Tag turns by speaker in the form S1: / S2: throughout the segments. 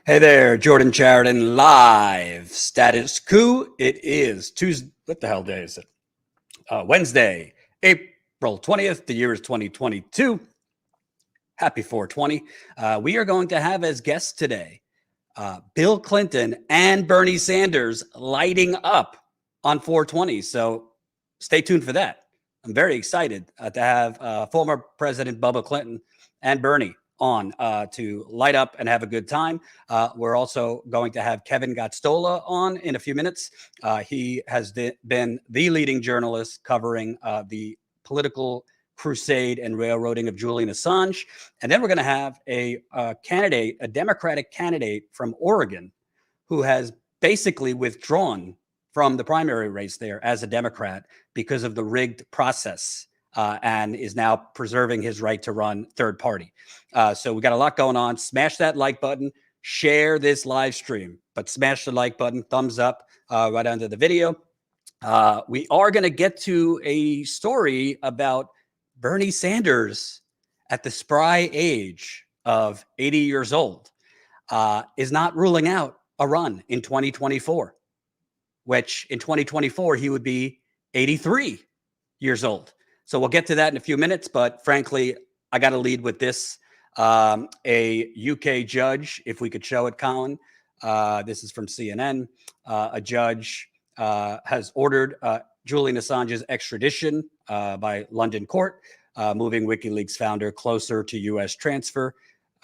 S1: Hey there, Jordan Chariton, live. Status Coup. It is Tuesday. What the hell day is it? Wednesday, April 20th. The year is 2022. Happy 420. We are going to have as guests today Bill Clinton and Bernie Sanders lighting up on 420. So stay tuned for that. I'm very excited to have former President Bubba Clinton and Bernie on to light up and have a good time. We're also going to have Kevin Gotstola on in a few minutes. He has been the leading journalist covering the political crusade and railroading of Julian Assange. And then we're going to have a candidate, a Democratic candidate from Oregon, who has basically withdrawn from the primary race there as a Democrat because of the rigged process. And is now preserving his right to run third party. So we got a lot going on. Smash that like button, share this live stream, but smash the like button, thumbs up right under the video. We are going to get to a story about Bernie Sanders at the spry age of 80 years old is not ruling out a run in 2024, which in 2024, he would be 83 years old. So we'll get to that in a few minutes, but frankly, I got to lead with this. A UK judge, if we could show it, Colin, this is from CNN. A judge has ordered Julian Assange's extradition by London court, moving WikiLeaks founder closer to U.S. transfer.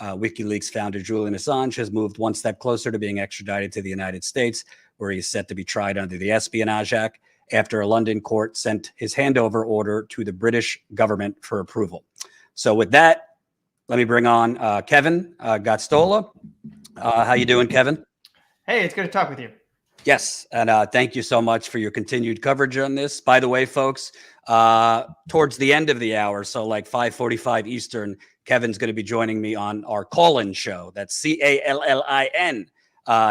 S1: WikiLeaks founder Julian Assange has moved one step closer to being extradited to the United States, where he is set to be tried under the Espionage Act, after a London court sent his handover order to the British government for approval. So with that, let me bring on Kevin Gotstola. How you doing, Kevin?
S2: Hey, it's good to talk with you.
S1: Yes, and thank you so much for your continued coverage on this. By the way, folks, towards the end of the hour, so like 5:45 Eastern, Kevin's going to be joining me on our call-in show. That's CALLIN.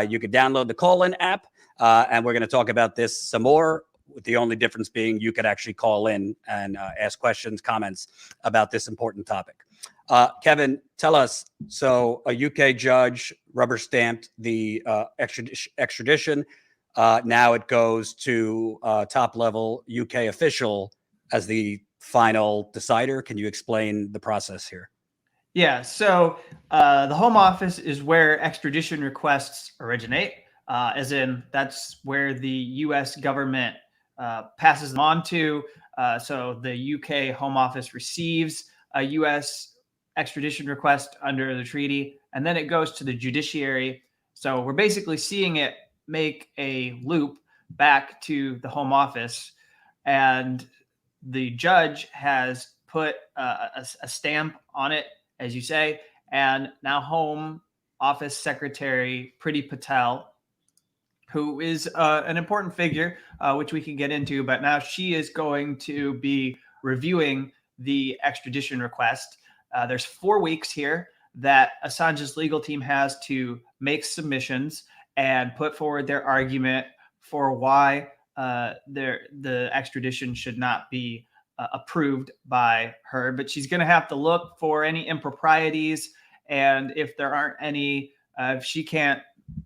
S1: You could download the call-in app, and we're going to talk about this some more, with the only difference being you could actually call in and ask questions, comments about this important topic. Kevin, tell us, so a UK judge rubber stamped the extradition. Now it goes to top level UK official as the final decider. Can you explain the process here?
S2: Yeah, so the Home Office is where extradition requests originate, as in that's where the US government passes them on to. So the UK Home Office receives a US extradition request under the treaty, and then it goes to the judiciary. So we're basically seeing it make a loop back to the Home Office, and the judge has put a stamp on it, as you say, and now Home Office Secretary Priti Patel, who is an important figure, which we can get into, but now she is going to be reviewing the extradition request. There's 4 weeks here that Assange's legal team has to make submissions and put forward their argument for why the extradition should not be approved by her. But she's going to have to look for any improprieties, and if there aren't any, if she can't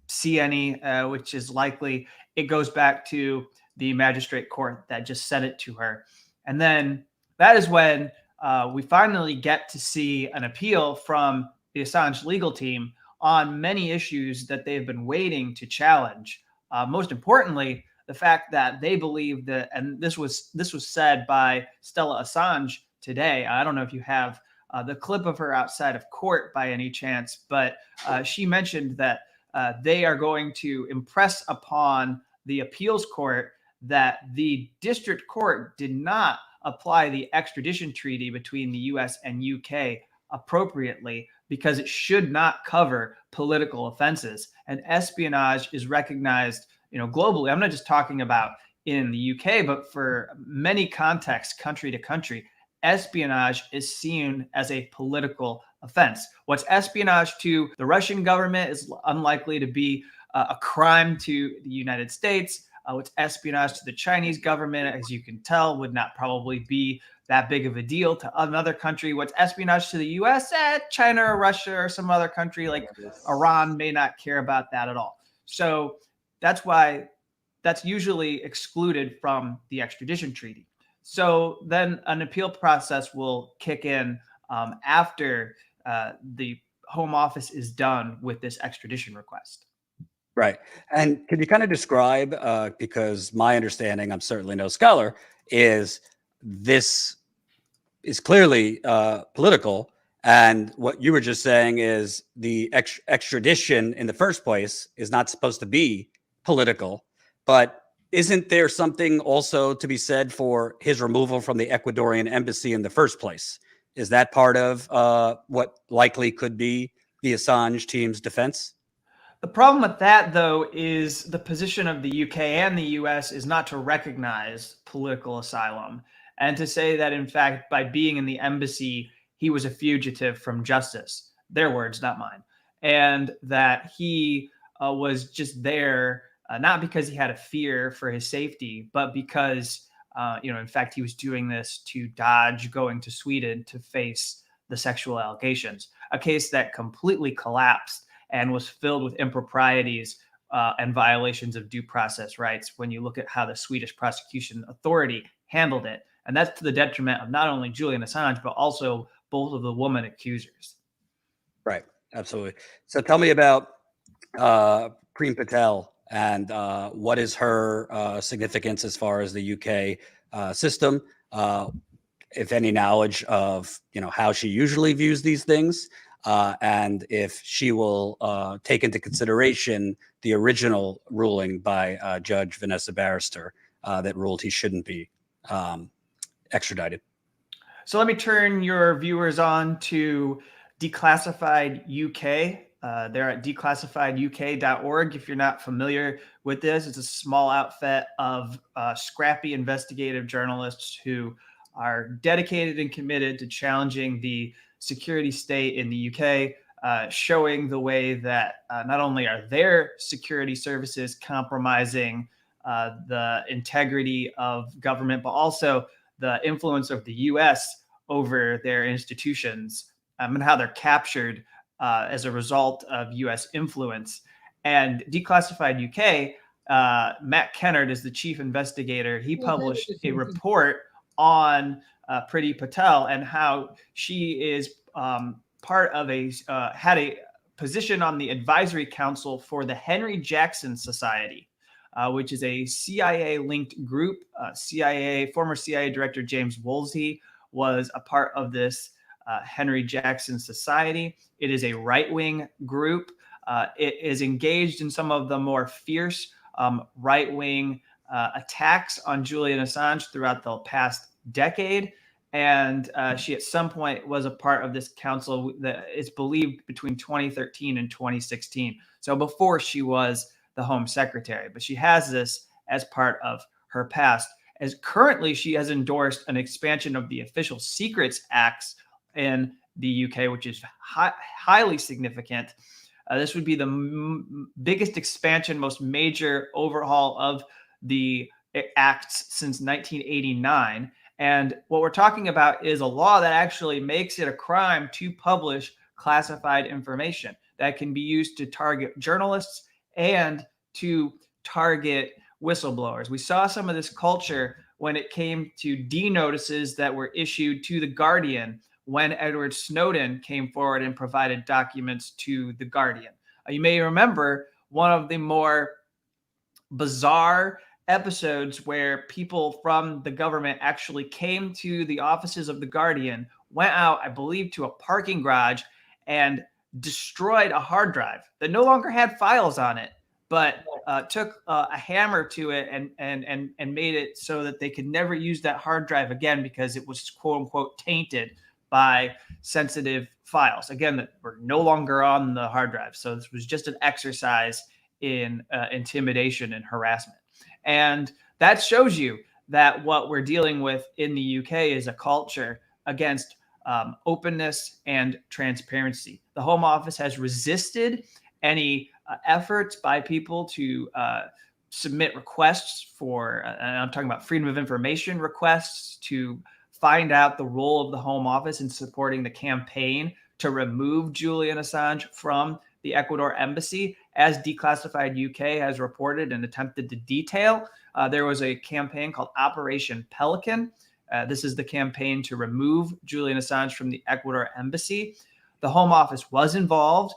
S2: see any, which is likely, it goes back to the magistrate court that just sent it to her. And then that is when we finally get to see an appeal from the Assange legal team on many issues that they've been waiting to challenge. Most importantly, the fact that they believe that, and this was said by Stella Assange today. I don't know if you have the clip of her outside of court by any chance, but she mentioned that they are going to impress upon the appeals court that the district court did not apply the extradition treaty between the US and UK appropriately, because it should not cover political offenses. And espionage is recognized, globally. I'm not just talking about in the UK, but for many contexts, country to country, espionage is seen as a political offense. What's espionage to the Russian government is unlikely to be a crime to the United States. What's espionage to the Chinese government, as you can tell, would not probably be that big of a deal to another country. What's espionage to the U.S., China or Russia or some other country like Iran may not care about that at all. So that's why that's usually excluded from the extradition treaty. So then an appeal process will kick in after the Home Office is done with this extradition request.
S1: Right. And can you kind of describe, because my understanding, I'm certainly no scholar, is this is clearly political. And what you were just saying is the extradition in the first place is not supposed to be political. But isn't there something also to be said for his removal from the Ecuadorian embassy in the first place? Is that part of what likely could be the Assange team's defense?
S2: The problem with that, though, is the position of the UK and the US is not to recognize political asylum and to say that, in fact, by being in the embassy, he was a fugitive from justice. Their words, not mine. And that he was just there, not because he had a fear for his safety, but because, in fact, he was doing this to dodge going to Sweden to face the sexual allegations, a case that completely collapsed and was filled with improprieties and violations of due process rights when you look at how the Swedish prosecution authority handled it. And that's to the detriment of not only Julian Assange, but also both of the woman accusers.
S1: Right. Absolutely. So tell me about Prem Patel and what is her significance as far as the UK system, if any knowledge of, how she usually views these things. And if she will take into consideration the original ruling by Judge Vanessa Barrister that ruled he shouldn't be extradited.
S2: So let me turn your viewers on to Declassified UK. They're at declassifieduk.org. If you're not familiar with this, it's a small outfit of scrappy investigative journalists who are dedicated and committed to challenging the security state in the UK, showing the way that not only are their security services compromising the integrity of government, but also the influence of the US over their institutions and how they're captured as a result of US influence. And Declassified UK, Matt Kennard is the chief investigator. He published a report on Priti Patel and how she is part of had a position on the advisory council for the Henry Jackson Society, which is a CIA-linked group. Former CIA Director James Woolsey was a part of this Henry Jackson Society. It is a right-wing group. It is engaged in some of the more fierce right-wing attacks on Julian Assange throughout the past decade. And she at some point was a part of this council that is believed between 2013 and 2016. So before she was the Home Secretary, but she has this as part of her past. As currently, she has endorsed an expansion of the Official Secrets Acts in the UK, which is highly significant. This would be the biggest expansion, most major overhaul of the acts since 1989. And what we're talking about is a law that actually makes it a crime to publish classified information that can be used to target journalists and to target whistleblowers. We saw some of this culture when it came to D-notices that were issued to The Guardian when Edward Snowden came forward and provided documents to The Guardian. You may remember one of the more bizarre episodes where people from the government actually came to the offices of The Guardian, went out, I believe, to a parking garage and destroyed a hard drive that no longer had files on it, but took a hammer to it and made it so that they could never use that hard drive again because it was quote unquote tainted by sensitive files, again, that were no longer on the hard drive. So this was just an exercise in intimidation and harassment. And that shows you that what we're dealing with in the UK is a culture against openness and transparency. The Home Office has resisted any efforts by people to submit requests for, and I'm talking about freedom of information requests, to find out the role of the Home Office in supporting the campaign to remove Julian Assange from the Ecuador embassy. As Declassified UK has reported and attempted to detail, there was a campaign called Operation Pelican. This is the campaign to remove Julian Assange from the Ecuador embassy. The Home Office was involved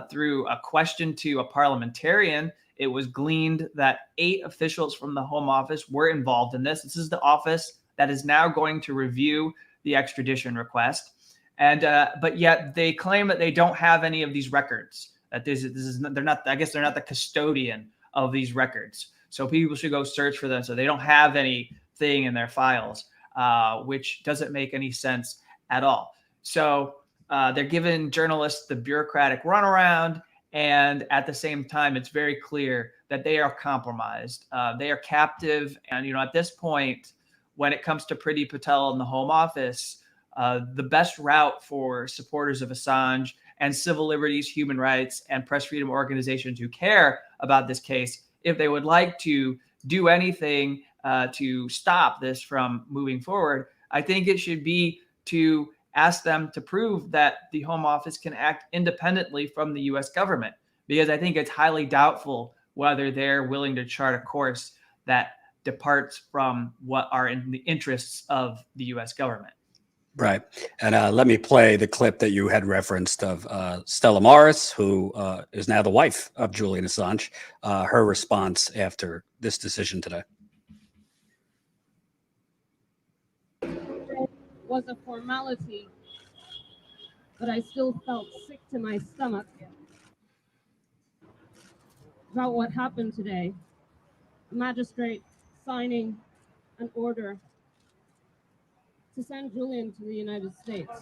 S2: through a question to a parliamentarian. It was gleaned that 8 officials from the Home Office were involved in this. This is the office that is now going to review the extradition request. And but yet they claim that they don't have any of these records. That they're not. I guess they're not the custodian of these records. So people should go search for them. So they don't have anything in their files, which doesn't make any sense at all. So they're giving journalists the bureaucratic runaround, and at the same time, it's very clear that they are compromised. They are captive, and at this point, when it comes to Priti Patel and the Home Office, the best route for supporters of Assange and civil liberties, human rights, and press freedom organizations who care about this case, if they would like to do anything to stop this from moving forward, I think it should be to ask them to prove that the Home Office can act independently from the U.S. government, because I think it's highly doubtful whether they're willing to chart a course that departs from what are in the interests of the U.S. government.
S1: Right. And let me play the clip that you had referenced of Stella Morris, who is now the wife of Julian Assange, her response after this decision today.
S3: It was a formality, but I still felt sick to my stomach about what happened today. A magistrate signing an order to send Julian to the United States.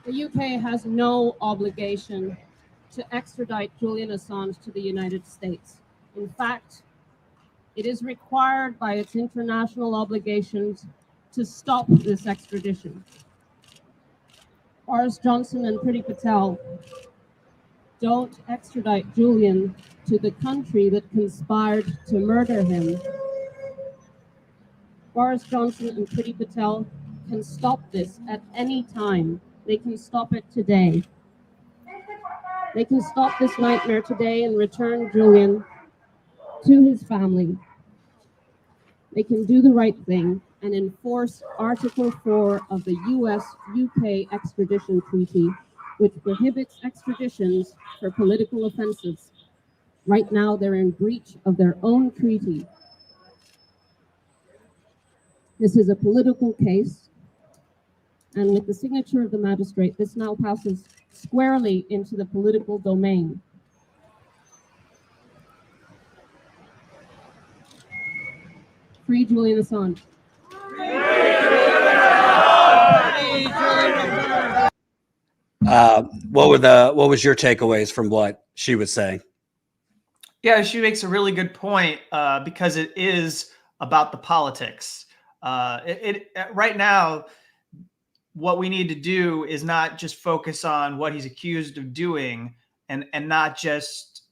S3: The UK has no obligation to extradite Julian Assange to the United States. In fact, it is required by its international obligations to stop this extradition. Boris Johnson and Priti Patel, don't extradite Julian to the country that conspired to murder him. Boris Johnson and Priti Patel can stop this at any time. They can stop it today. They can stop this nightmare today and return Julian to his family. They can do the right thing and enforce Article 4 of the US-UK extradition treaty, which prohibits extraditions for political offenses. Right now, they're in breach of their own treaty. This is a political case, and with the signature of the magistrate, this now passes squarely into the political domain. Free Julian Assange.
S1: What was your takeaways from what she was saying?
S2: Yeah, she makes a really good point because it is about the politics. Right now, what we need to do is not just focus on what he's accused of doing, and not just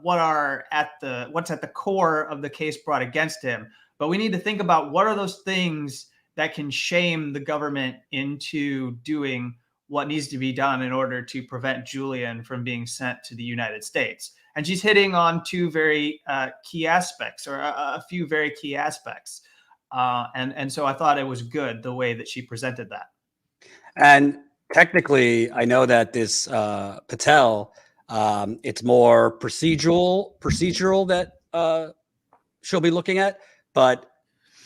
S2: what's at the core of the case brought against him. But we need to think about what are those things that can shame the government into doing what needs to be done in order to prevent Julian from being sent to the United States. And she's hitting on two very key aspects, or a few very key aspects. And so I thought it was good the way that she presented that.
S1: And technically, I know that this Patel, it's more procedural that she'll be looking at. But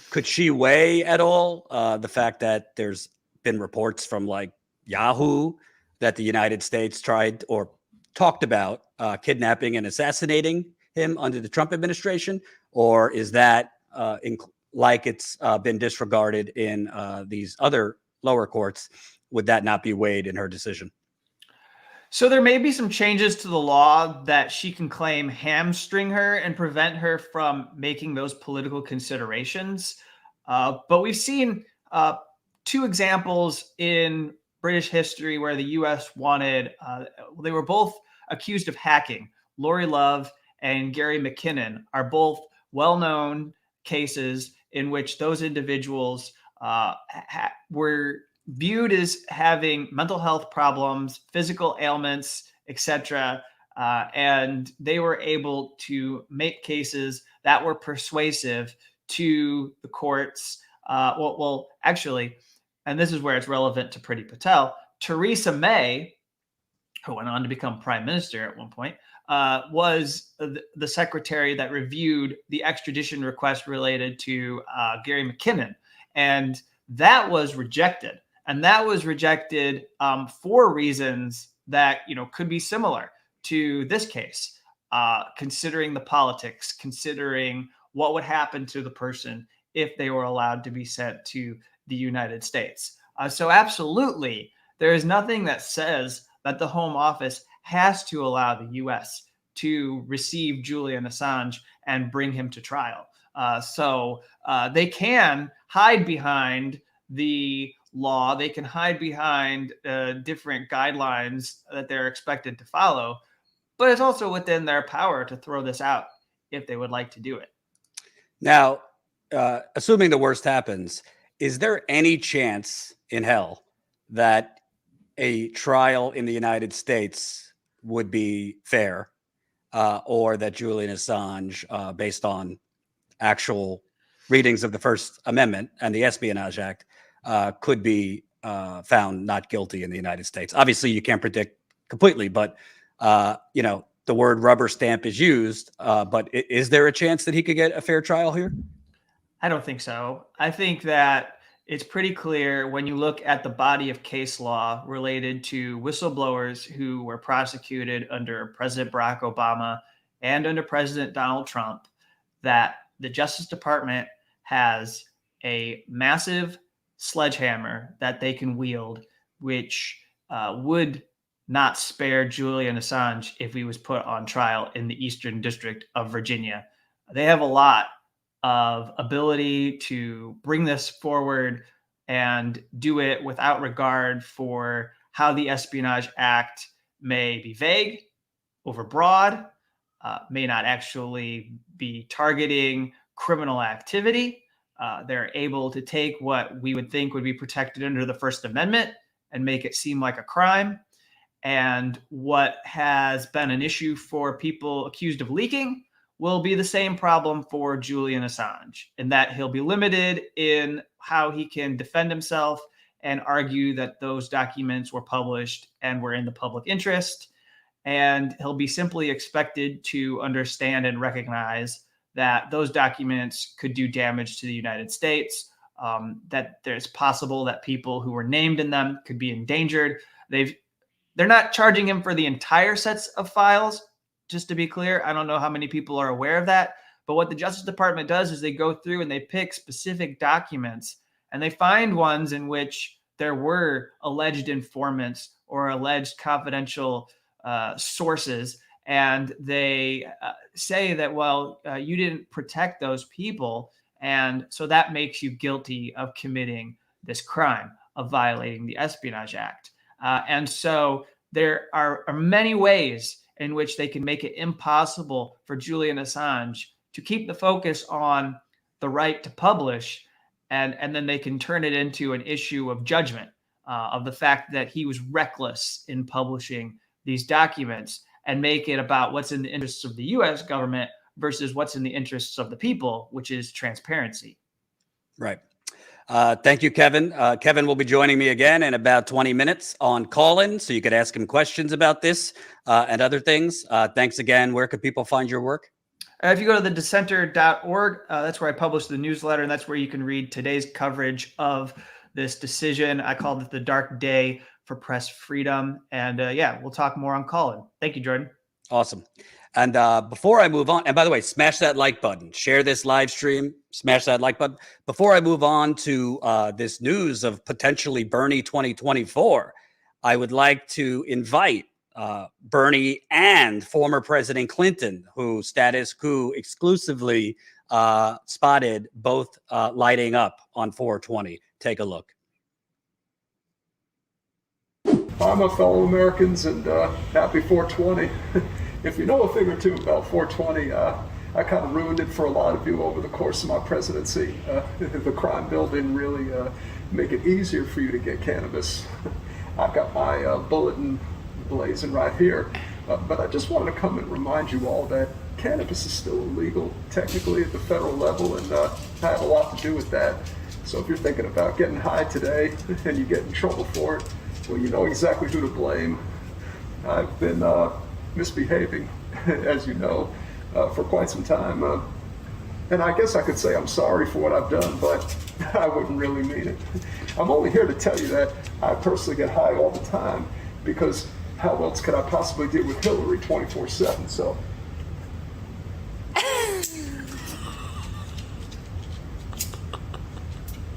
S1: could she weigh at all the fact that there's been reports from like Yahoo that the United States tried or talked about kidnapping and assassinating him under the Trump administration? Or is that like it's been disregarded in these other lower courts? Would that not be weighed in her decision?
S2: So there may be some changes to the law that she can claim hamstring her and prevent her from making those political considerations. But we've seen 2 examples in British history where the U.S. wanted, they were both accused of hacking. Lori Love and Gary McKinnon are both well-known cases in which those individuals were viewed as having mental health problems, physical ailments, etc. And they were able to make cases that were persuasive to the courts. Actually, and this is where it's relevant to Priti Patel, Theresa May, who went on to become prime minister at one point, was the secretary that reviewed the extradition request related to Gary McKinnon. And that was rejected. And that was rejected for reasons that, could be similar to this case, considering the politics, considering what would happen to the person if they were allowed to be sent to the United States. So absolutely, there is nothing that says that the Home Office has to allow the U.S. to receive Julian Assange and bring him to trial. So they can hide behind the law. They can hide behind different guidelines that they're expected to follow. But it's also within their power to throw this out if they would like to do it.
S1: Now, assuming the worst happens, is there any chance in hell that a trial in the United States would be fair, or that Julian Assange, based on actual readings of the First Amendment and the Espionage Act, could be found not guilty in the United States? Obviously, you can't predict completely, but the word rubber stamp is used. But is there a chance that he could get a fair trial here?
S2: I don't think so. I think that it's pretty clear when you look at the body of case law related to whistleblowers who were prosecuted under President Barack Obama and under President Donald Trump, that the Justice Department has a massive sledgehammer that they can wield, which would not spare Julian Assange if he was put on trial in the Eastern District of Virginia. They have a lot of ability to bring this forward and do it without regard for how the Espionage Act may be vague, overbroad, may not actually be targeting criminal activity. They're able to take what we would think would be protected under the First Amendment and make it seem like a crime. And what has been an issue for people accused of leaking will be the same problem for Julian Assange, in that he'll be limited in how he can defend himself and argue that those documents were published and were in the public interest. And he'll be simply expected to understand and recognize that those documents could do damage to the United States, that there's possible that people who were named in them could be endangered. They're not charging him for the entire sets of files. Just to be clear, I don't know how many people are aware of that, but what the Justice Department does is they go through and they pick specific documents and they find ones in which there were alleged informants or alleged confidential sources, and they say that, you didn't protect those people, and so that makes you guilty of committing this crime of violating the Espionage Act. And so there are many ways in which they can make it impossible for Julian Assange to keep the focus on the right to publish, and then they can turn it into an issue of judgment, of the fact that he was reckless in publishing these documents, and make it about what's in the interests of the U.S. government versus what's in the interests of the people, which is transparency.
S1: Right. Thank you, Kevin. Kevin will be joining me again in about 20 minutes on call-in, so you could ask him questions about this and other things. Thanks again. Where could people find your work?
S2: If you go to thedissenter.org, that's where I publish the newsletter, and that's where you can read today's coverage of this decision. I called it the dark day for press freedom. And we'll talk more on call-in. Thank you, Jordan.
S1: Awesome. And before I move on, and by the way, smash that like button, share this live stream, smash that like button. Before I move on to this news of potentially Bernie 2024, I would like to invite Bernie and former President Clinton, who Status Coup exclusively spotted both lighting up on 420. Take a look.
S4: Hi, my fellow Americans, and happy 420. If you know a thing or two about 420, I kind of ruined it for a lot of you over the course of my presidency. The crime bill didn't really make it easier for you to get cannabis. I've got my bulletin blazing right here, but I just wanted to come and remind you all that cannabis is still illegal technically at the federal level, and I have a lot to do with that. So if you're thinking about getting high today and you get in trouble for it, well, you know exactly who to blame. I've been misbehaving, as you know, for quite some time. And I guess I could say I'm sorry for what I've done, but I wouldn't really mean it. I'm only here to tell you that I personally get high all the time, because how else could I possibly deal with Hillary 24/7? So.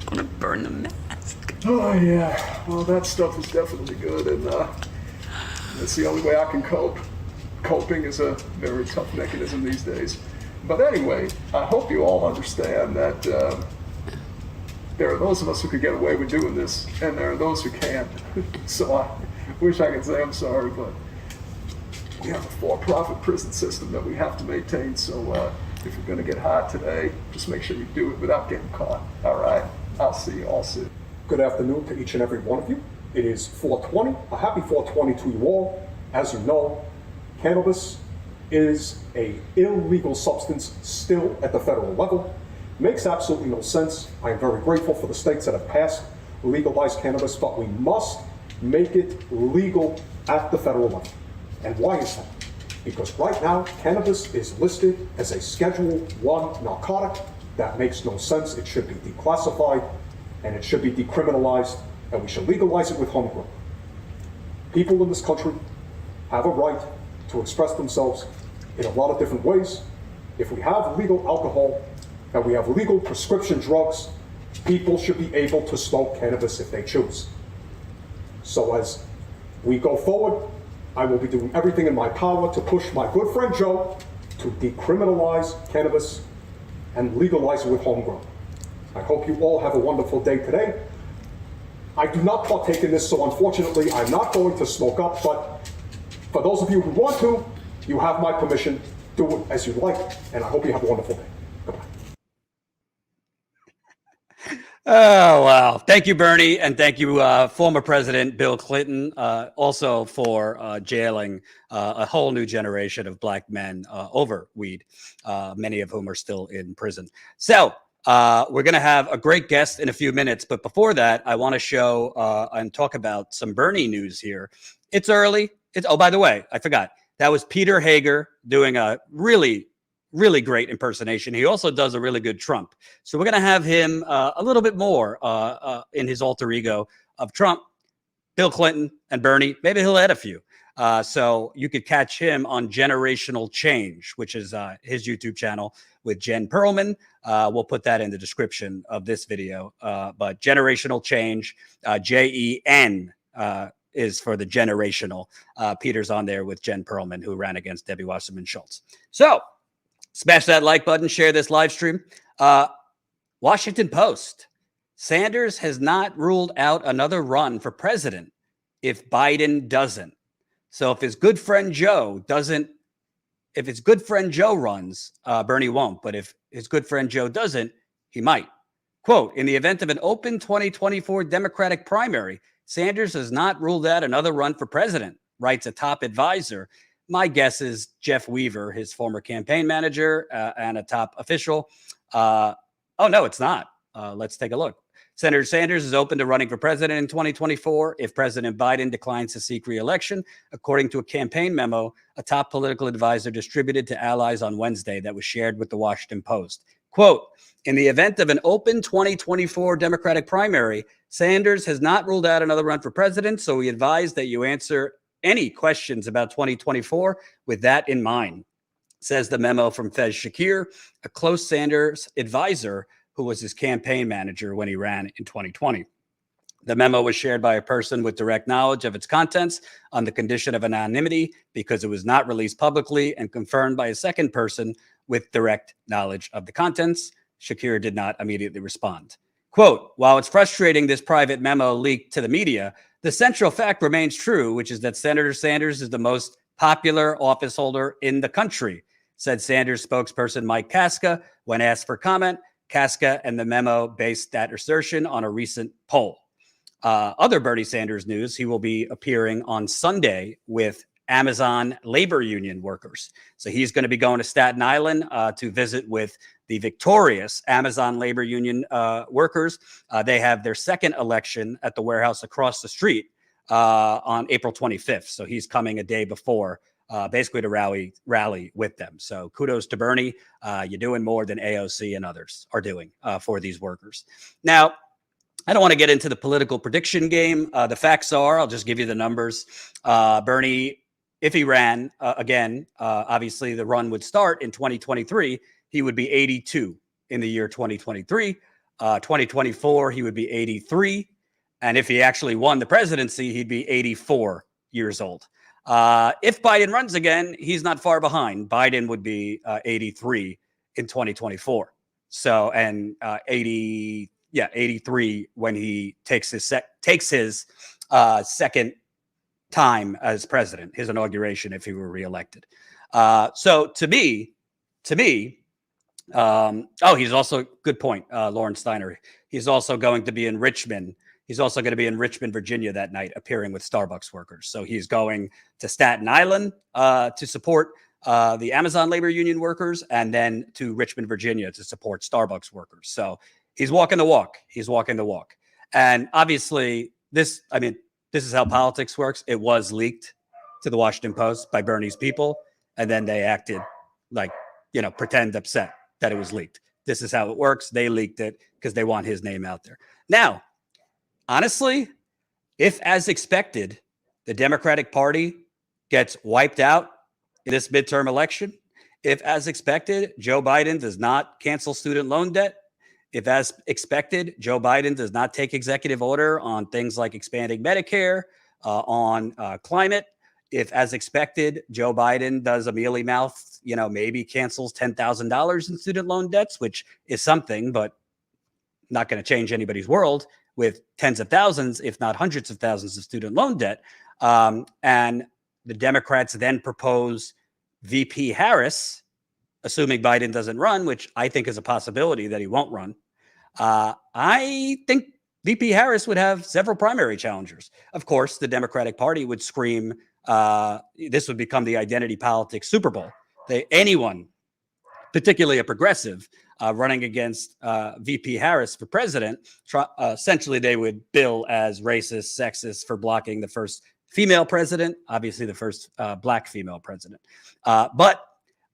S1: I'm gonna burn the mask.
S4: Oh yeah, well that stuff is definitely good, and that's the only way I can cope. Coping is a very tough mechanism these days. But anyway, I hope you all understand that there are those of us who could get away with doing this, and there are those who can't. So I wish I could say I'm sorry, but we have a for-profit prison system that we have to maintain. So if you're going to get high today, just make sure you do it without getting caught. All right, I'll see you all soon.
S5: Good afternoon to each and every one of you. It is 420. A happy 420 to you all. As you know, cannabis is an illegal substance still at the federal level. Makes absolutely no sense. I am very grateful for the states that have passed legalized cannabis, but we must make it legal at the federal level. And why is that? Because right now, cannabis is listed as a Schedule 1 narcotic. That makes no sense. It should be declassified, and it should be decriminalized, and we should legalize it with homegrown. People in this country have a right to express themselves in a lot of different ways. If we have legal alcohol and we have legal prescription drugs, people should be able to smoke cannabis if they choose. So as we go forward, I will be doing everything in my power to push my good friend Joe to decriminalize cannabis and legalize it with homegrown. I hope you all have a wonderful day today. I do not partake in this, so unfortunately I'm not going to smoke up, but for those of you who want to, you have my permission. Do it as you like, and I hope you have a wonderful day. Goodbye.
S1: Oh, wow. Thank you, Bernie. And thank you, former President Bill Clinton, also for jailing a whole new generation of black men over weed, many of whom are still in prison. So we're going to have a great guest in a few minutes. But before that, I want to show and talk about some Bernie news here. It's early. Oh, by the way, I forgot. That was Peter Hager doing a really, really great impersonation. He also does a really good Trump. So we're going to have him a little bit more in his alter ego of Trump, Bill Clinton, and Bernie. Maybe he'll add a few. So you could catch him on Generational Change, which is his YouTube channel with Jen Perlman. We'll put that in the description of this video. But Generational Change, JEN is for the generational. Peter's on there with Jen Perlman, who ran against Debbie Wasserman Schultz. So smash that like button, share this live stream. Washington Post. Sanders has not ruled out another run for president if Biden doesn't. So if his good friend Joe doesn't, if his good friend Joe runs, Bernie won't. But if his good friend Joe doesn't, he might. Quote, in the event of an open 2024 Democratic primary, Sanders has not ruled out another run for president, writes a top advisor. My guess is Jeff Weaver, his former campaign manager and a top official. Oh, no, it's not. Let's take a look. Senator Sanders is open to running for president in 2024 if President Biden declines to seek re-election, according to a campaign memo a top political advisor distributed to allies on Wednesday that was shared with the Washington Post. Quote, in the event of an open 2024 Democratic primary, Sanders has not ruled out another run for president, so we advise that you answer any questions about 2024 with that in mind, says the memo from Fez Shakir, a close Sanders advisor who was his campaign manager when he ran in 2020. The memo was shared by a person with direct knowledge of its contents on the condition of anonymity because it was not released publicly, and confirmed by a second person with direct knowledge of the contents. Shakir did not immediately respond. Quote, while it's frustrating this private memo leaked to the media, the central fact remains true, which is that Senator Sanders is the most popular office holder in the country, said Sanders spokesperson Mike Casca when asked for comment. Casca and the memo based that assertion on a recent poll. Other Bernie Sanders news, he will be appearing on Sunday with Amazon labor union workers. So he's going to be going to Staten Island to visit with the victorious Amazon labor union workers. They have their second election at the warehouse across the street on April 25th. So he's coming a day before, basically to rally with them. So kudos to Bernie. You're doing more than AOC and others are doing for these workers. Now, I don't want to get into the political prediction game. The facts are, I'll just give you the numbers. Bernie, if he ran again, obviously the run would start in 2023. He would be 82 in the year 2023. 2024, he would be 83. And if he actually won the presidency, he'd be 84 years old. If Biden runs again, he's not far behind. Biden would be 83 in 2024. So, and 83 when he takes his second time as president, his inauguration, if he were reelected. So to me, he's also, good point, Lauren Steiner. He's also going to be in Richmond. He's also going to be in Richmond, Virginia that night, appearing with Starbucks workers. So he's going to Staten Island to support the Amazon labor union workers, and then to Richmond, Virginia to support Starbucks workers. So he's walking the walk. He's walking the walk. And obviously this is how politics works. It was leaked to the Washington Post by Bernie's people, and then they acted like, pretend upset that it was leaked. This is how it works. They leaked it because they want his name out there. Now, honestly, if, as expected, the Democratic Party gets wiped out in this midterm election, if, as expected, Joe Biden does not cancel student loan debt, if, as expected, Joe Biden does not take executive order on things like expanding Medicare, on climate, if, as expected, Joe Biden does a mealy-mouthed, maybe cancels $10,000 in student loan debts, which is something, but not going to change anybody's world with tens of thousands, if not hundreds of thousands of student loan debt. And the Democrats then propose VP Harris, assuming Biden doesn't run, which I think is a possibility that he won't run. I think VP Harris would have several primary challengers. Of course, the Democratic Party would scream, this would become the identity politics Super Bowl. Anyone, particularly a progressive, running against VP Harris for president, essentially they would bill as racist, sexist for blocking the first female president, obviously the first black female president. But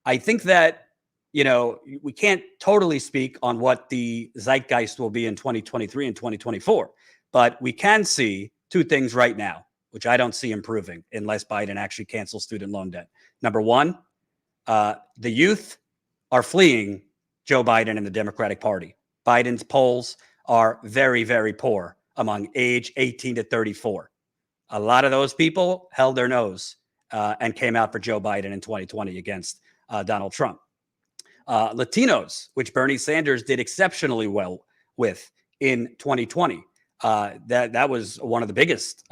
S1: I think that, we can't totally speak on what the zeitgeist will be in 2023 and 2024, but we can see two things right now, which I don't see improving unless Biden actually cancels student loan debt. Number one, the youth are fleeing Joe Biden and the Democratic Party. Biden's polls are very, very poor among age 18 to 34. A lot of those people held their nose and came out for Joe Biden in 2020 against Donald Trump. Latinos, which Bernie Sanders did exceptionally well with in 2020. That was one of the biggest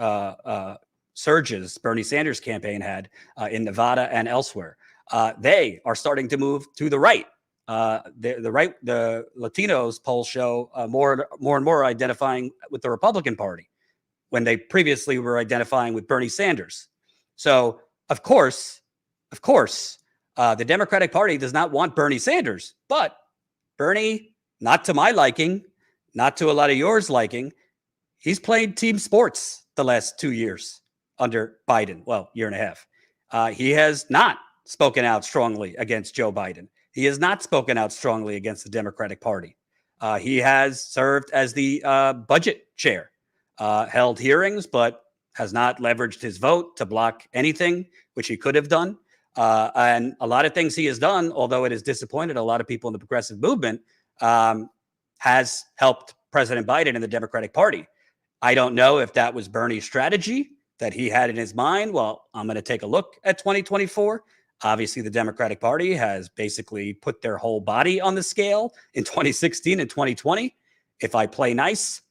S1: surges Bernie Sanders campaign had in Nevada and elsewhere. They are starting to move to the right. The Latinos polls show more and more identifying with the Republican Party when they previously were identifying with Bernie Sanders. So, of course, the Democratic Party does not want Bernie Sanders, but Bernie, not to my liking, not to a lot of yours liking, he's played team sports the last 2 years under Biden. Well, year and a half. He has not spoken out strongly against Joe Biden. He has not spoken out strongly against the Democratic Party. He has served as the budget chair, held hearings, but has not leveraged his vote to block anything, which he could have done. And a lot of things he has done, although it has disappointed a lot of people in the progressive movement, has helped President Biden and the Democratic Party. I don't know if that was Bernie's strategy that he had in his mind. Well, I'm going to take a look at 2024. Obviously, the Democratic Party has basically put their whole body on the scale in 2016 and 2020. If I play nice,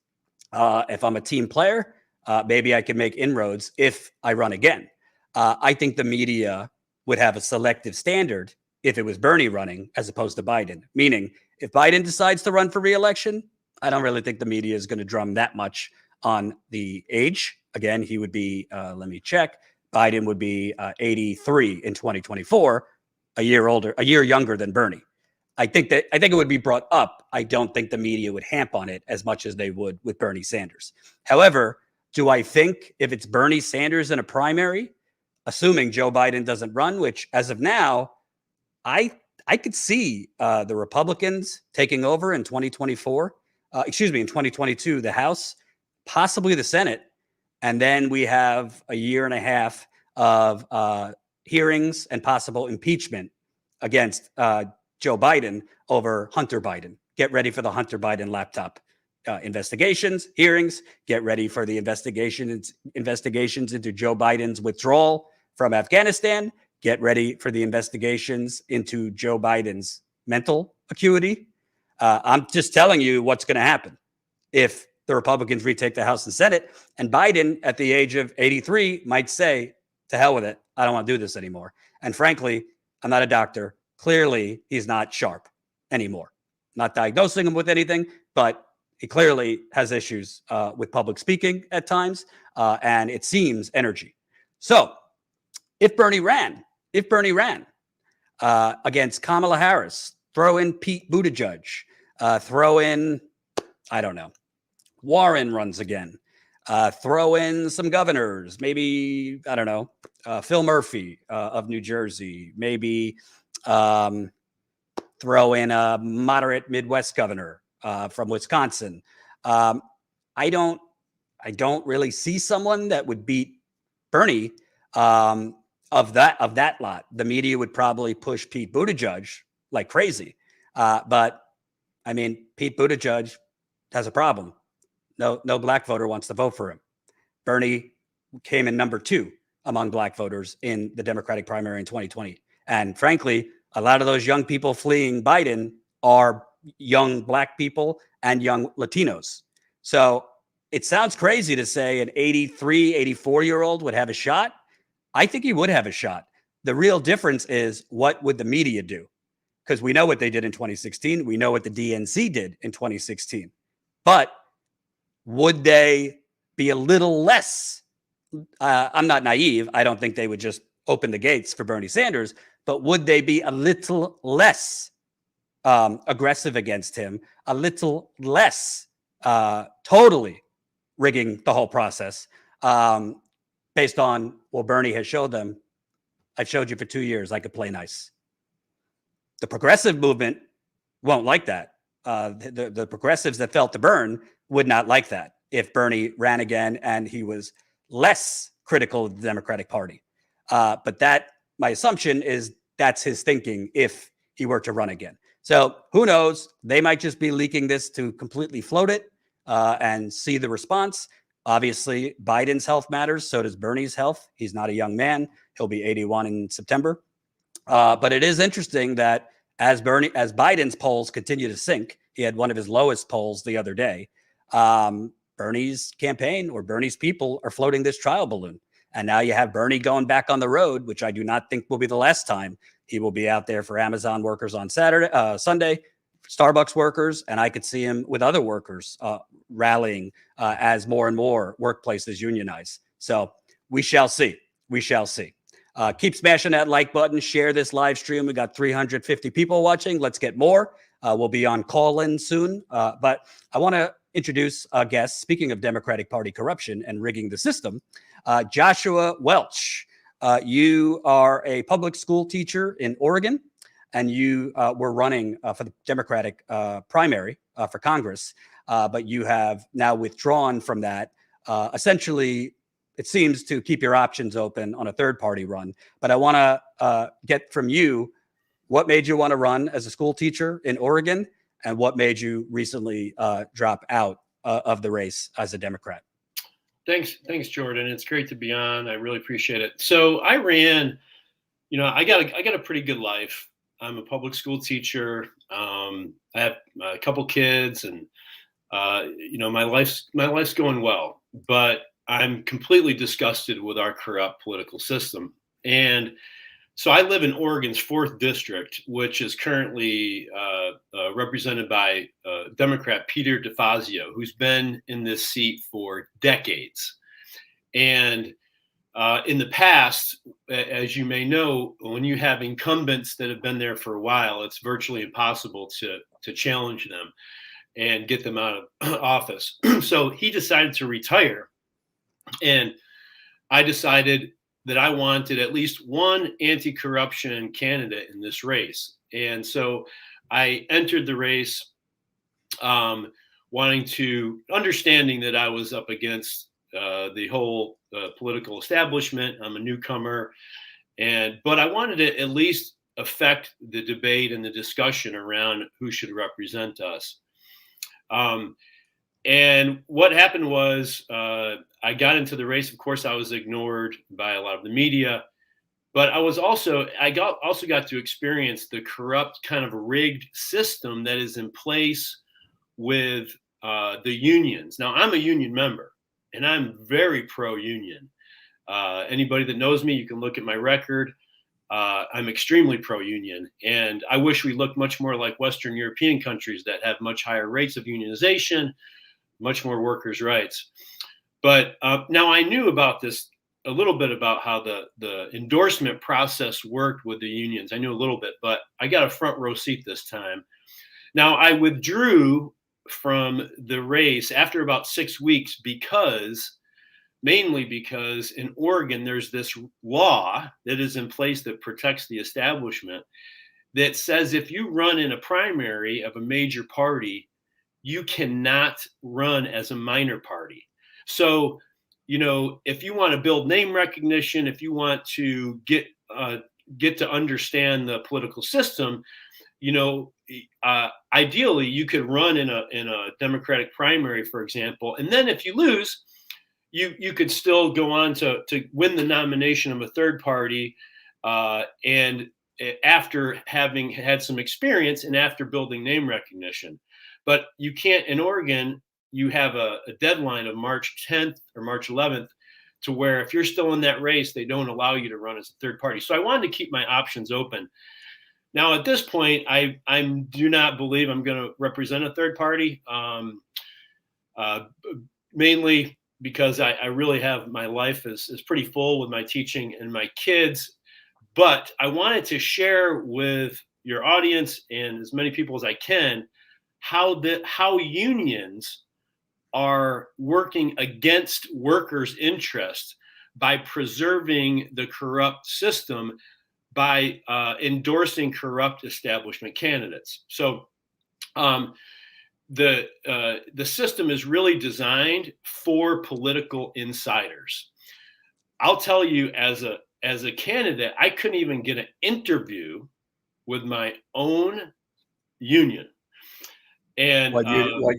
S1: if I'm a team player, maybe I can make inroads if I run again. I think the media would have a selective standard if it was Bernie running as opposed to Biden. Meaning, if Biden decides to run for re-election, I don't really think the media is going to drum that much on the age. Again, he would be, let me check, Biden would be 83 in 2024, a year younger than Bernie. I think it would be brought up. I don't think the media would hamp on it as much as they would with Bernie Sanders. However, do I think if it's Bernie Sanders in a primary, assuming Joe Biden doesn't run, which as of now, I could see the Republicans taking over in 2024, in 2022, the House, possibly the Senate. And then we have a year and a half of hearings and possible impeachment against Joe Biden over Hunter Biden. Get ready for the Hunter Biden laptop investigations, hearings. Get ready for the investigations into Joe Biden's withdrawal from Afghanistan. Get ready for the investigations into Joe Biden's mental acuity. I'm just telling you what's going to happen if the Republicans retake the House and Senate. And Biden, at the age of 83, might say, to hell with it. I don't want to do this anymore. And frankly, I'm not a doctor. Clearly, he's not sharp anymore. Not diagnosing him with anything, but he clearly has issues with public speaking at times, and it seems energy. So if Bernie ran against Kamala Harris, throw in Pete Buttigieg, throw in, I don't know, Warren runs again, throw in some governors, maybe, I don't know, Phil Murphy of New Jersey, maybe throw in a moderate Midwest governor from Wisconsin. I don't really see someone that would beat Bernie of that lot. The media would probably push Pete Buttigieg like crazy. But I mean, Pete Buttigieg has a problem. No black voter wants to vote for him. Bernie came in number 2 among black voters in the Democratic primary in 2020. And frankly, a lot of those young people fleeing Biden are young black people and young Latinos. So it sounds crazy to say an 83, 84-year-old would have a shot. I think he would have a shot. The real difference is, what would the media do? Because we know what they did in 2016. We know what the DNC did in 2016. But would they be a little less? I'm not naive. I don't think they would just open the gates for Bernie Sanders, but would they be a little less aggressive against him, a little less totally rigging the whole process based on what Bernie has showed them? I've showed you for 2 years I could play nice. The progressive movement won't like that. The progressives that felt the burn would not like that if Bernie ran again and he was less critical of the Democratic Party. But my assumption is that's his thinking if he were to run again. So who knows? They might just be leaking this to completely float it and see the response. Obviously, Biden's health matters. So does Bernie's health. He's not a young man. He'll be 81 in September. But it is interesting that as Biden's polls continue to sink, he had one of his lowest polls the other day. Bernie's campaign or Bernie's people are floating this trial balloon. And now you have Bernie going back on the road, which I do not think will be the last time he will be out there for Amazon workers on Sunday, Starbucks workers, and I could see him with other workers rallying as more and more workplaces unionize. So we shall see. We shall see. Keep smashing that like button. Share this live stream. We got 350 people watching. Let's get more. We'll be on call-in soon. But I want to introduce a guest. Speaking of Democratic Party corruption and rigging the system, Joshua Welch. You are a public school teacher in Oregon, and you were running for the Democratic primary for Congress, but you have now withdrawn from that. Essentially, it seems to keep your options open on a third-party run. But I want to get from you, what made you want to run as a school teacher in Oregon, and what made you recently drop out of the race as a Democrat?
S6: Thanks, Jordan. It's great to be on. I really appreciate it. So I ran, I got a pretty good life. I'm a public school teacher. I have a couple kids, and my life's going well. But I'm completely disgusted with our corrupt political system. And so I live in Oregon's 4th district, which is currently represented by Democrat Peter DeFazio, who's been in this seat for decades. And in the past, as you may know, when you have incumbents that have been there for a while, it's virtually impossible to challenge them and get them out of office. So he decided to retire. And I decided that I wanted at least one anti-corruption candidate in this race. And so I entered the race understanding that I was up against the whole political establishment. I'm a newcomer, but I wanted to at least affect the debate and the discussion around who should represent us. And what happened was I got into the race. Of course, I was ignored by a lot of the media, but I also got to experience the corrupt, kind of rigged system that is in place with the unions. Now, I'm a union member, and I'm very pro-union. Anybody that knows me, you can look at my record. I'm extremely pro-union, and I wish we looked much more like Western European countries that have much higher rates of unionization, much more workers' rights. But now I knew about this, a little bit about how the endorsement process worked with the unions. I knew a little bit, but I got a front row seat this time. Now, I withdrew from the race after about 6 weeks mainly because in Oregon, there's this law that is in place that protects the establishment that says if you run in a primary of a major party, you cannot run as a minor party. So, if you want to build name recognition, if you want to get to understand the political system, ideally you could run in a Democratic primary, for example, and then if you lose, you could still go on to win the nomination of a third party, and after having had some experience and after building name recognition. But you can't, in Oregon, you have a deadline of March 10th or March 11th to where if you're still in that race, they don't allow you to run as a third party. So I wanted to keep my options open. Now, at this point, I do not believe I'm going to represent a third party, mainly because I really have, my life is pretty full with my teaching and my kids. But I wanted to share with your audience and as many people as I can how unions are working against workers' interests by preserving the corrupt system by endorsing corrupt establishment candidates. So the system is really designed for political insiders. I'll tell you, as a candidate, I couldn't even get an interview with my own union. And
S1: what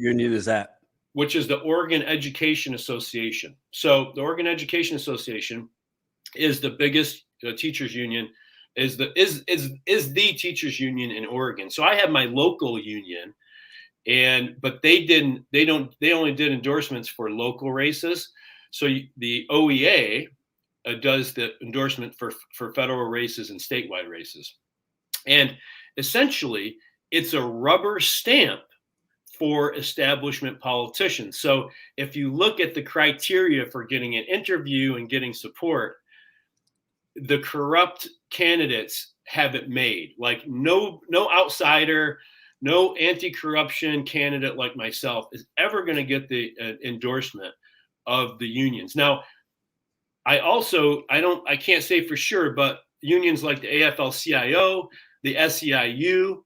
S1: union is that?
S6: Which is the Oregon Education Association. So the Oregon Education Association is the biggest teachers union, is the teachers union in Oregon. So I have my local union, but they only did endorsements for local races. So the OEA does the endorsement for federal races and statewide races. And essentially, it's a rubber stamp for establishment politicians. So if you look at the criteria for getting an interview and getting support, the corrupt candidates have it made. Like no outsider, no anti-corruption candidate like myself is ever going to get the endorsement of the unions. Now, I can't say for sure, but unions like the AFL-CIO, the SEIU,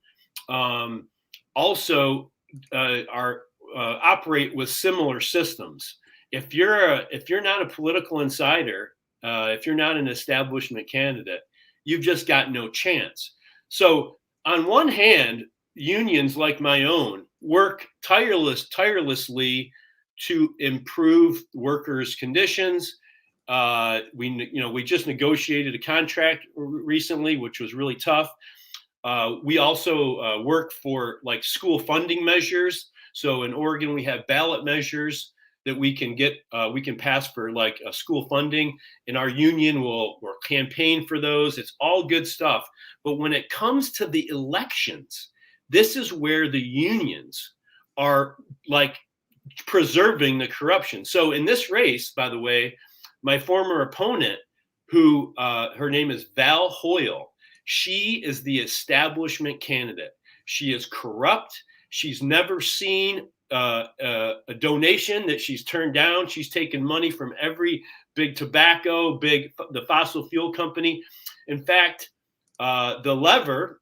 S6: also operate with similar systems. If you're not a political insider, if you're not an establishment candidate, you've just got no chance. So on one hand, unions like my own work tirelessly to improve workers' conditions. We just negotiated a contract recently, which was really tough. We also work for like school funding measures. So in Oregon, we have ballot measures that we can get, we can pass for like school funding, and our union will campaign for those. It's all good stuff. But when it comes to the elections, this is where the unions are like preserving the corruption. So in this race, by the way, my former opponent, who her name is Val Hoyle, she is the establishment candidate. She is corrupt. She's never seen a donation that she's turned down. She's taken money from every big tobacco, the fossil fuel company. In fact, the Lever,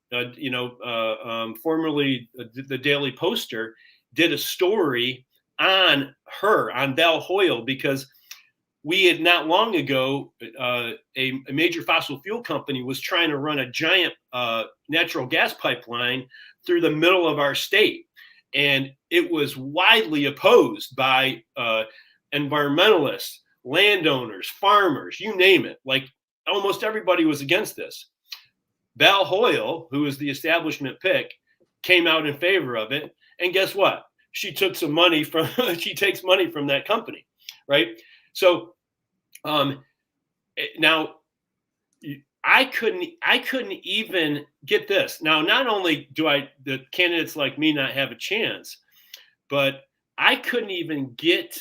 S6: formerly the Daily Poster, did a story on her, on Val Hoyle, because we had not long ago, a major fossil fuel company was trying to run a giant natural gas pipeline through the middle of our state. And it was widely opposed by environmentalists, landowners, farmers, you name it. Like almost everybody was against this. Val Hoyle, who is the establishment pick, came out in favor of it. And guess what? She took some money from, she takes money from that company, right? So now I couldn't even get this. Now, not only do the candidates like me not have a chance, but I couldn't even get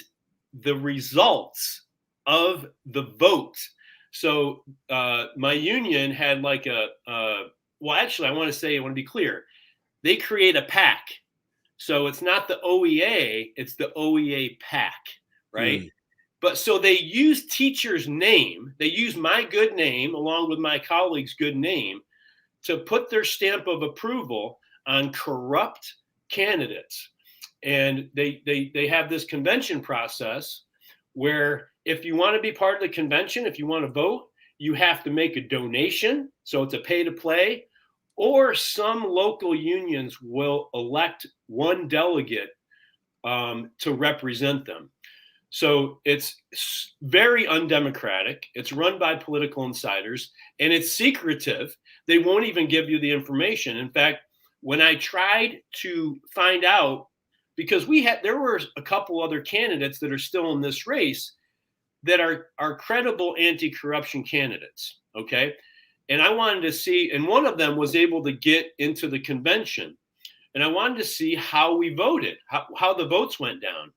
S6: the results of the vote. So my union had like well, actually, I want to be clear. They create a PAC. So it's not the OEA, it's the OEA PAC, right? Mm. But so they use teacher's name. They use my good name along with my colleague's good name to put their stamp of approval on corrupt candidates. And they have this convention process where if you want to be part of the convention, if you want to vote, you have to make a donation. So it's a pay to play, or some local unions will elect one delegate to represent them. So it's very undemocratic. It's run by political insiders, and it's secretive. They won't even give you the information. In fact, when I tried to find out, because there were a couple other candidates that are still in this race that are credible anti-corruption candidates, okay? And I wanted to see, and one of them was able to get into the convention, and I wanted to see how we voted, how the votes went down.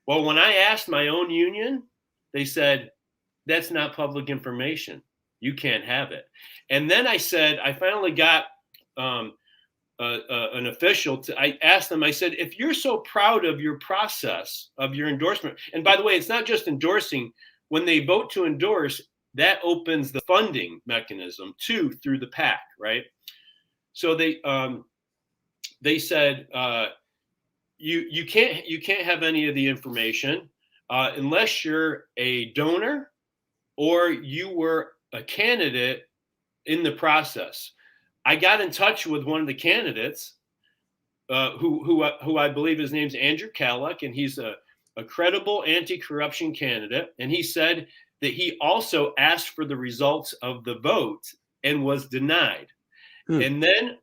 S6: Well, when I asked my own union, they said, that's not public information. You can't have it. And then I finally got an official I asked them, I said, if you're so proud of your process, of your endorsement, and by the way, it's not just endorsing. When they vote to endorse, that opens the funding mechanism too through the PAC, right? So they said, you can't have any of the information unless you're a donor or you were a candidate in the process. I got in touch with one of the candidates who I believe his name's Andrew Kallock, and he's a credible anti-corruption candidate. And he said that he also asked for the results of the vote and was denied. And then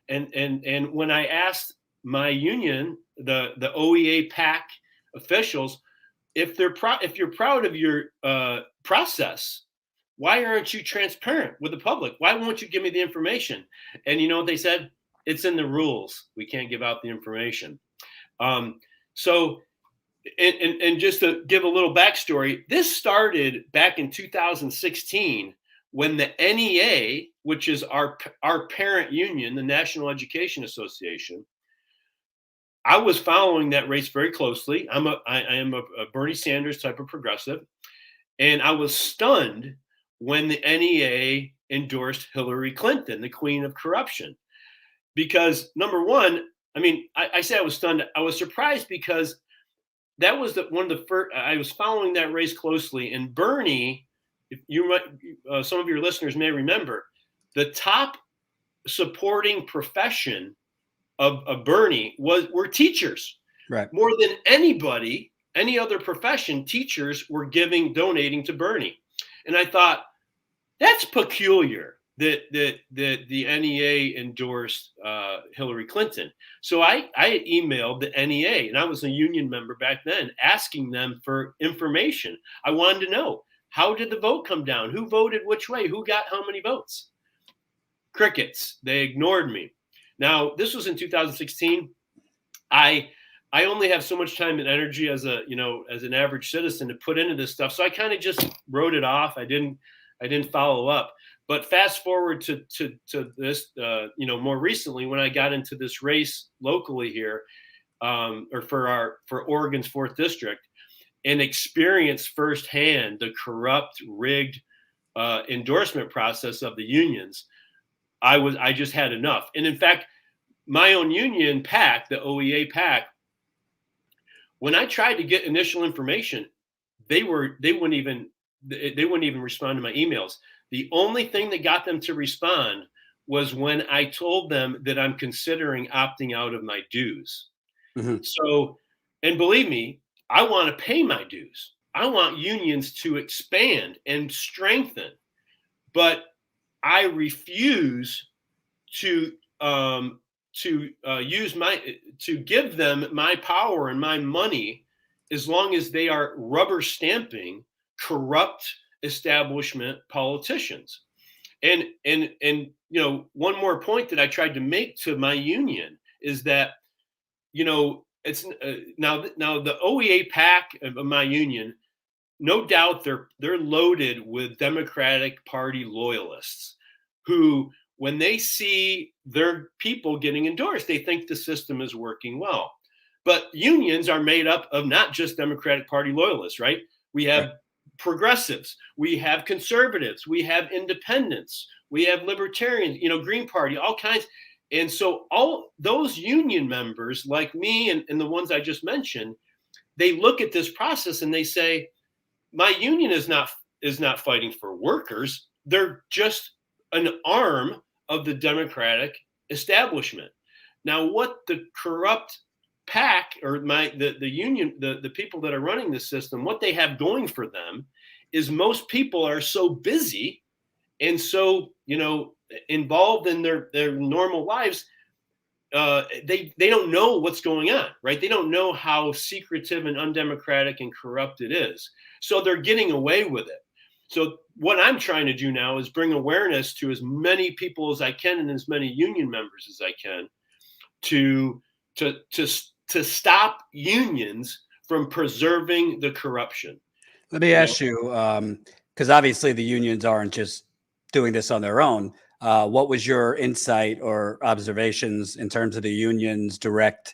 S6: and when I asked my union, the OEA PAC officials, if you're proud of your process, why aren't you transparent with the public? Why won't you give me the information? And you know what they said? It's in the rules. We can't give out the information. So just to give a little backstory, this started back in 2016 when the NEA, which is our parent union, the National Education Association, I was following that race very closely. I am a Bernie Sanders type of progressive. And I was stunned when the NEA endorsed Hillary Clinton, the queen of corruption. Because number one, I say I was stunned. I was surprised because that was one of the first, I was following that race closely. And Bernie, if you might, some of your listeners may remember, the top supporting profession of Bernie were teachers. Right. More than anybody, any other profession, teachers were donating to Bernie. And I thought, that's peculiar that the NEA endorsed Hillary Clinton. So I emailed the NEA, and I was a union member back then, asking them for information. I wanted to know, how did the vote come down? Who voted which way? Who got how many votes? Crickets. They ignored me. Now, this was in 2016. I only have so much time and energy as an average citizen to put into this stuff. So I kind of just wrote it off. I didn't follow up. But fast forward to this, more recently, when I got into this race locally here, or for Oregon's 4th district, and experienced firsthand the corrupt, rigged endorsement process of the unions, I just had enough. And in fact, my own union PAC, the OEA PAC, when I tried to get initial information, they wouldn't even respond to my emails. The only thing that got them to respond was when I told them that I'm considering opting out of my dues. Mm-hmm. So, and believe me, I want to pay my dues. I want unions to expand and strengthen, but I refuse to give them my power and my money as long as they are rubber stamping corrupt establishment politicians. And one more point that I tried to make to my union is that, it's now the OEA PAC of my union, no doubt they're loaded with Democratic Party loyalists who, when they see their people getting endorsed, they think the system is working well. But unions are made up of not just Democratic Party loyalists, right? We have progressives, we have conservatives, we have independents, we have libertarians, Green Party, all kinds. And so all those union members like me and the ones I just mentioned, they look at this process and they say, my union is not fighting for workers. They're just an arm of the Democratic establishment. Now, what the corrupt PAC or the union, the people that are running the system, what they have going for them is most people are so busy and so, involved in their normal lives. They don't know what's going on, right? They don't know how secretive and undemocratic and corrupt it is. So they're getting away with it. So what I'm trying to do now is bring awareness to as many people as I can and as many union members as I can to stop unions from preserving the corruption.
S1: Let me ask you, because obviously the unions aren't just doing this on their own. What was your insight or observations in terms of the union's direct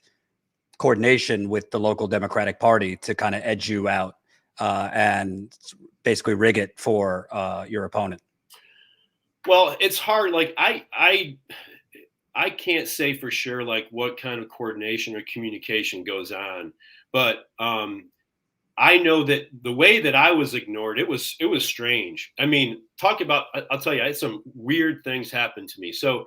S1: coordination with the local Democratic Party to kind of edge you out and basically rig it for your opponent?
S6: Well, it's hard. Like I can't say for sure like what kind of coordination or communication goes on, but I know that the way that I was ignored, it was strange. I mean, I'll tell you, I had some weird things happen to me. So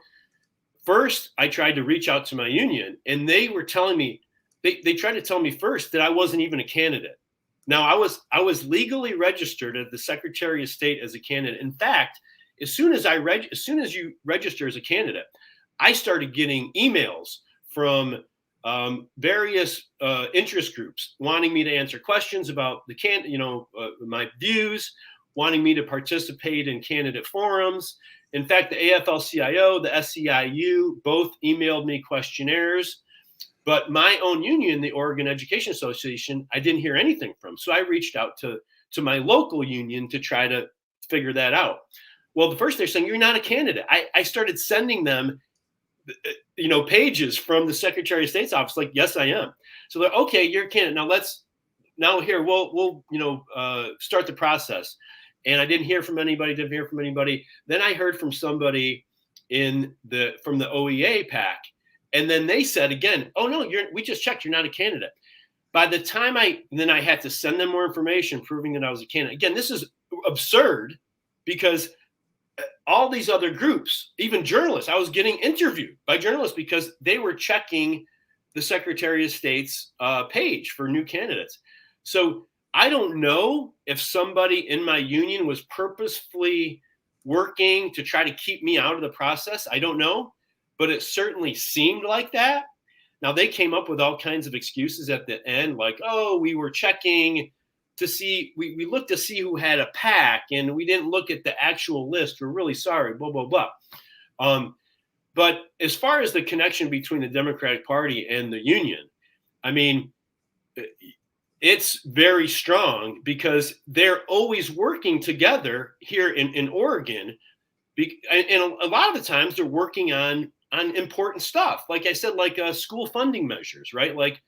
S6: first I tried to reach out to my union and they were telling me, they tried to tell me first that I wasn't even a candidate. Now I was legally registered at the Secretary of State as a candidate. In fact, as soon as you register as a candidate, I started getting emails from various interest groups wanting me to answer questions about my views, wanting me to participate in candidate forums. In fact, the AFL-CIO, the SEIU, both emailed me questionnaires. But my own union, the Oregon Education Association, I didn't hear anything from. So I reached out to my local union to try to figure that out. Well, the first they're saying, you're not a candidate. I started sending them pages from the Secretary of State's office, like, yes, I am. So they're okay, you're a candidate. Now we'll start the process. And I didn't hear from anybody. Then I heard from somebody from the OEA PAC. And then they said again, oh no, we just checked, you're not a candidate. By the time I had to send them more information proving that I was a candidate. Again, this is absurd because all these other groups, even journalists, I was getting interviewed by journalists because they were checking the Secretary of State's page for new candidates. So I don't know if somebody in my union was purposefully working to try to keep me out of the process? I don't know, but it certainly seemed like that. Now, they came up with all kinds of excuses at the end, like, oh, we were checking to see, we looked to see who had a PAC, and we didn't look at the actual list. We're really sorry, blah, blah, blah. But as far as the connection between the Democratic Party and the union, I mean, it's very strong because they're always working together here in Oregon. And a lot of the times they're working on important stuff. Like I said, like school funding measures, right? Like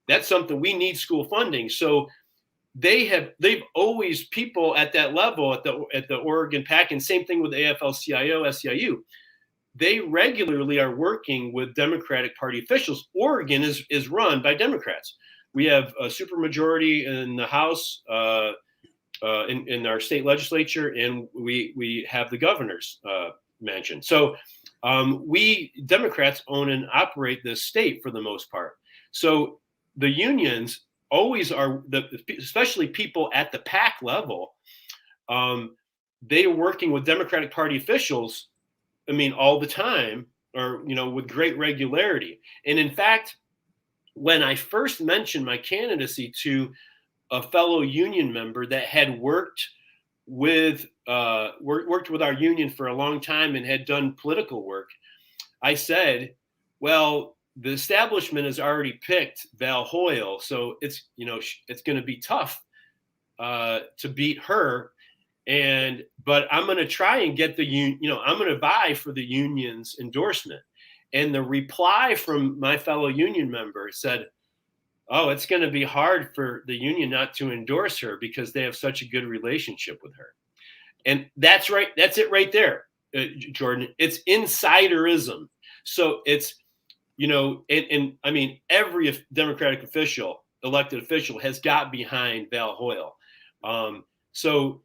S6: that's something we need, school funding. So they've always, people at that level at the Oregon PAC, and same thing with AFL-CIO, SEIU, they regularly are working with Democratic Party officials. Oregon is run by Democrats. We have a supermajority in the House, in our state legislature, and we have the governor's mansion. So we Democrats own and operate this state for the most part. So the unions always are, especially people at the PAC level, they are working with Democratic Party officials, I mean, all the time, or, with great regularity. And in fact, when I first mentioned my candidacy to a fellow union member that had worked with our union for a long time and had done political work, I said, well, the establishment has already picked Val Hoyle, so it's going to be tough to beat her. But I'm going to try and get I'm going to vie for the union's endorsement. And the reply from my fellow union member said, oh, it's going to be hard for the union not to endorse her because they have such a good relationship with her. And that's right. That's it right there, Jordan. It's insiderism. So it's, and I mean, every Democratic elected official has got behind Val Hoyle. So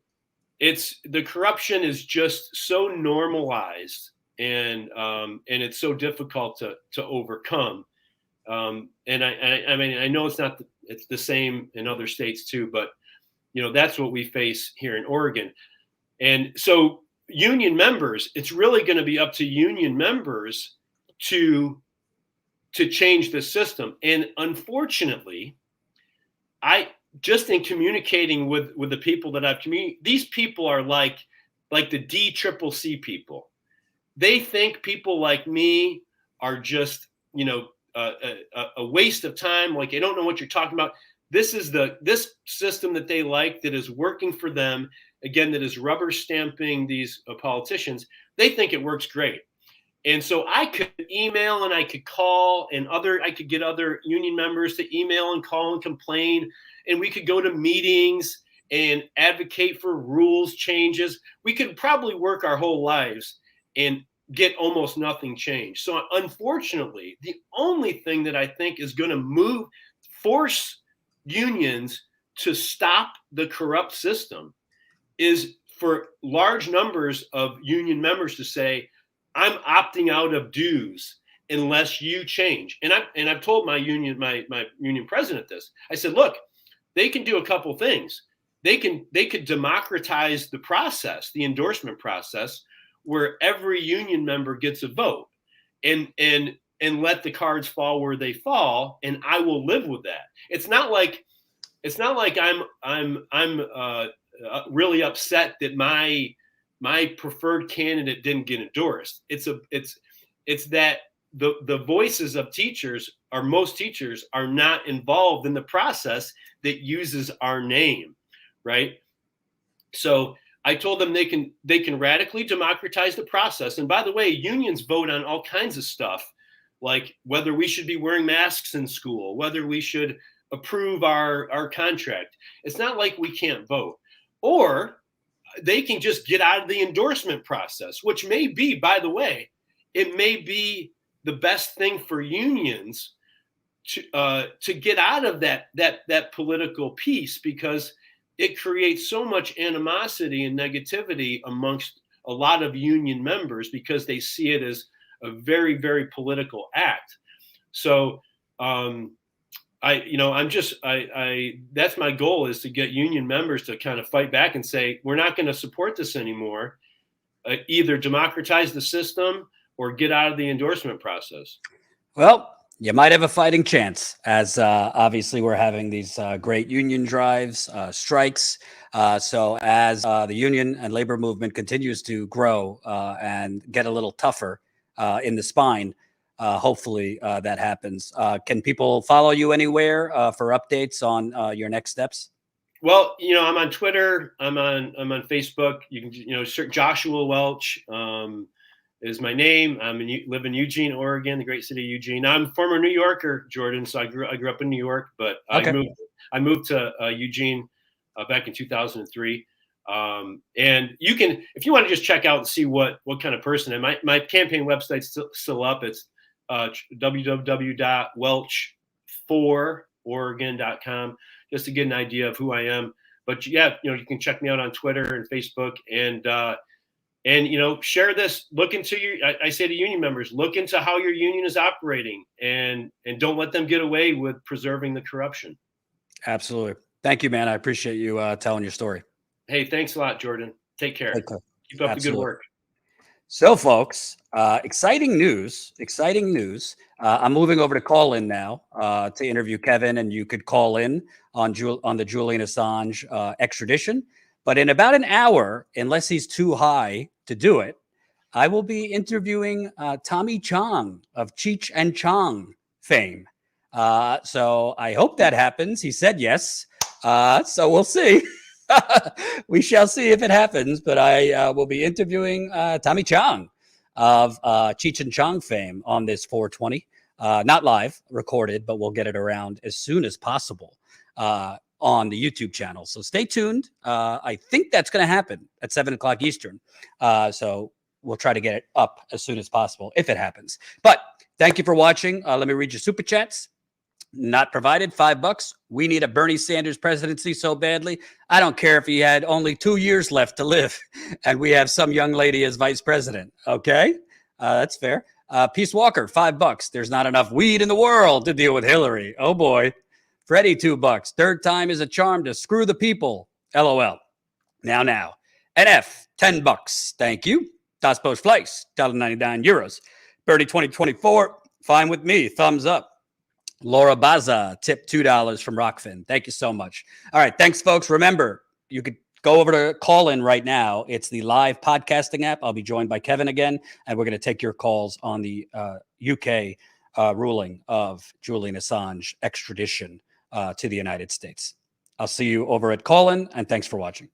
S6: the corruption is just so normalized, and it's so difficult to overcome. And I mean, I know it's the same in other states too, but that's what we face here in Oregon. And so union members, it's really going to be up to union members to change the system. And unfortunately, just in communicating with the people that I've communicated, these people are like the DCCC people. They think people like me are just, a waste of time. Like, they don't know what you're talking about. This is this system that they like, that is working for them. Again, that is rubber stamping these politicians. They think it works great. And so I could email and I could call, and I could get other union members to email and call and complain. And we could go to meetings and advocate for rules changes. We could probably work our whole lives and get almost nothing changed. So unfortunately, the only thing that I think is going to force unions to stop the corrupt system is for large numbers of union members to say, I'm opting out of dues unless you change. And I've told my union president this. I said, look, they can do a couple things. They could democratize the process, the endorsement process, where every union member gets a vote, and let the cards fall where they fall, and I will live with that. It's not like I'm really upset that my preferred candidate didn't get endorsed. It's that the voices of most teachers are not involved in the process that uses our name, right? So I told them they can radically democratize the process. And by the way, unions vote on all kinds of stuff, like whether we should be wearing masks in school, whether we should approve our contract. It's not like we can't vote. Or they can just get out of the endorsement process, which may be, by the way, it may be the best thing for unions to get out of that political piece, because it creates so much animosity and negativity amongst a lot of union members because they see it as a very, very political act. So that's my goal, is to get union members to kind of fight back and say, we're not going to support this anymore. either democratize the system or get out of the endorsement process?
S1: Well, you might have a fighting chance, as obviously we're having these great union drives, strikes. So as the union and labor movement continues to grow and get a little tougher in the spine, hopefully that happens. Can people follow you anywhere for updates on your next steps?
S6: Well, I'm on Twitter. I'm on Facebook. You can, search Joshua Welch. Is my name. Live in Eugene, Oregon, the great city of Eugene. I'm a former New Yorker, Jordan. So I grew up in New York, but
S1: Okay.
S6: I moved to Eugene back in 2003. And you can, if you want to just check out and see what kind of person. And my campaign website's still up. It's www.welch4oregon.com, just to get an idea of who I am. But yeah, you can check me out on Twitter and Facebook, and share this. Look into I say to union members, look into how your union is operating, and don't let them get away with preserving the corruption.
S1: Absolutely. Thank you, man. I appreciate you telling your story.
S6: Hey, thanks a lot, Jordan. Take care.
S1: Take care.
S6: Keep up the good work.
S1: So, folks, exciting news. I'm moving over to call in now to interview Kevin, and you could call in on the Julian Assange extradition. But in about an hour, unless he's too high to do it, I will be interviewing Tommy Chong of Cheech and Chong fame. So I hope that happens. He said yes. So we'll see. We shall see if it happens. But I will be interviewing Tommy Chong of Cheech and Chong fame on this 420. Not live, recorded, but we'll get it around as soon as possible on the YouTube channel. So stay tuned. I think that's going to happen at 7:00 Eastern. So we'll try to get it up as soon as possible if it happens. But thank you for watching. Let me read your super chats. Not provided, $5. We need a Bernie Sanders presidency so badly. I don't care if he had only 2 years left to live and we have some young lady as vice president. Okay, that's fair. Peace Walker, $5. There's not enough weed in the world to deal with Hillary. Oh boy. Freddie, $2. Third time is a charm to screw the people. LOL. Now. NF, $10. Thank you. Das Post Fleiss, €1.99. Birdie 2024, fine with me. Thumbs up. Laura Baza, tip $2 from Rockfin. Thank you so much. All right. Thanks, folks. Remember, you could go over to call in right now. It's the live podcasting app. I'll be joined by Kevin again, and we're going to take your calls on the UK ruling of Julian Assange extradition to the United States. I'll see you over at Call In, and thanks for watching.